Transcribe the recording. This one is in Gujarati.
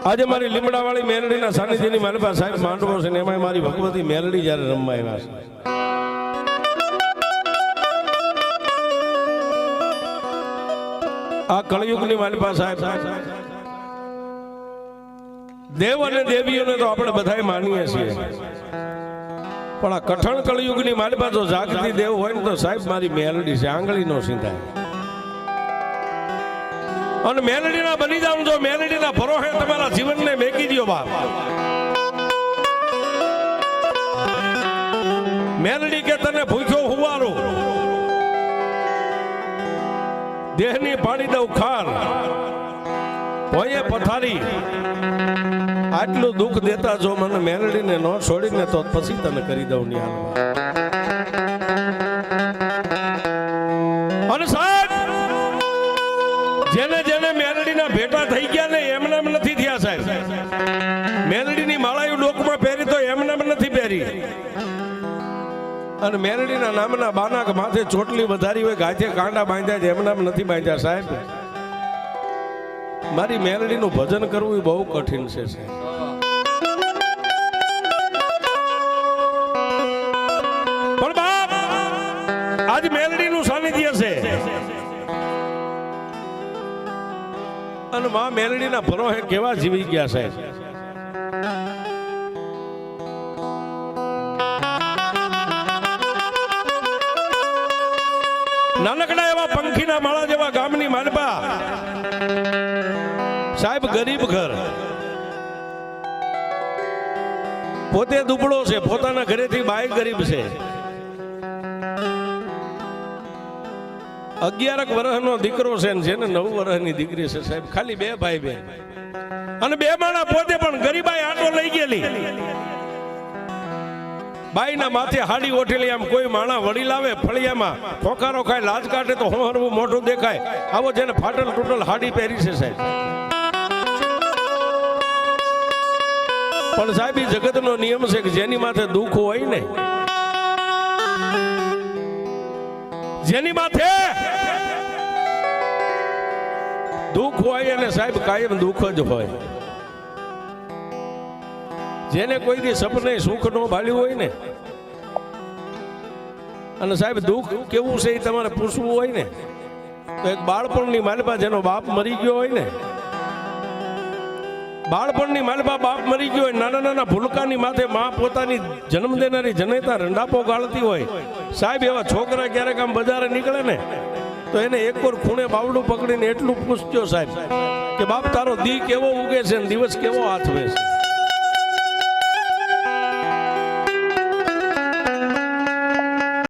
આજે મારી લીમડાવાળી મેલડીના સાનિધ્યની મારી પાસે સાહેબ માંડવો છે ને એમાં મારી ભગવતી મેલડી જ્યારે રમવા આવ્યા છે. આ કળયુગની મારી પાસે સાહેબ દેવ અને દેવીઓને તો આપણે બધાય માનીએ છીએ, પણ આ કઠણ કળયુગની મારી પાસે જાગતી દેવ હોય ને તો સાહેબ મારી મેલડી છે, આંગળી નો સીધાય. અને મેલડીના બની જાવ, જો મેલડીના ભરોસે તમારા જીવનને મેકી દો બાપ. મેલડી કે તને ભૂખ્યો હુવારો, દેહની પાડી દઉં ખાર, ભોયે પથારી, આટલું દુઃખ દેતા જો મને મેલડીને ન છોડીને તો પછી તને કરી દઉં નિહાલ. અને સાહેબ જેને જેને મેલડીના ભેટા થઈ ગયા ને એમને એમ નથી થયા સાહેબ. મેલડીની માળાયું ડોકમાં પહેરી તો એમને એમ નથી પહેરી. અને મેલડીના નામના બાના માથે ચોટલી વધારી હોય, ગાથે કાંડા બાંધ્યા છે, એમને એમ નથી બાંધ્યા સાહેબ. મારી મેલડીનું ભજન કરવું એ બહુ કઠિન છે. પણ બાપ આજ મેલડીનું સાનિધ્ય છે અને માં મેલડીના ભરોસે કેવા જીવી ગયા સાહેબ. નાનકડા એવા પંખીના માળા જેવા ગામની માનપા સાહેબ, ગરીબ ઘર, પોતે દુબળો છે, પોતાના ઘરેથી બાય ગરીબ છે. 11 વર્ષનો દીકરો છે ને જેને 9 વર્ષની દીકરી છે સાહેબ. ખાલી 2 ભાઈ બહેન અને 2 માણા, પોતે પણ ગરીબાઈ આટો લઈ ગયેલી. બાઈના માથે હાડી ઓઠેલી, આમ કોઈ માણા વડીલ આવે ફળિયામાં ખોખારો ખાય, લાજ કાઢે તો હોહરવું મોઢું દેખાય, આવો જેને ફાટલ તૂટલ હાડી પહેરી છે સાહેબ. પણ સાહેબ એ જગતનો નિયમ છે કે જેની માથે દુઃખ હોય ને, જેની માથે દુઃખ હોય અને સાહેબ કાયમ દુઃખ જ હોય. જેને કોઈ દી સપને સુખ નો ભાળ્યું હોય ને, અને સાહેબ દુઃખ કેવું છે એ તમારે પૂછવું હોય ને, તો એક બાળપણની માલપા જેનો બાપ મરી ગયો હોય ને, બાળપણની માલપા બાપ મરી ગયો હોય, નાના નાના ભૂલકાની માથે માં પોતાની જન્મ દેનારી જનેતા રંડાપો ગાળતી હોય સાહેબ. એવા છોકરા ક્યારેક આમ બજારે નીકળે ને તો એને એક વાર ખૂણે બાવડું પકડીને એટલું પૂછજો સાહેબ કે બાપ તારો દી કેવો ઉગે છે ને દિવસ કેવો હાથવે છે.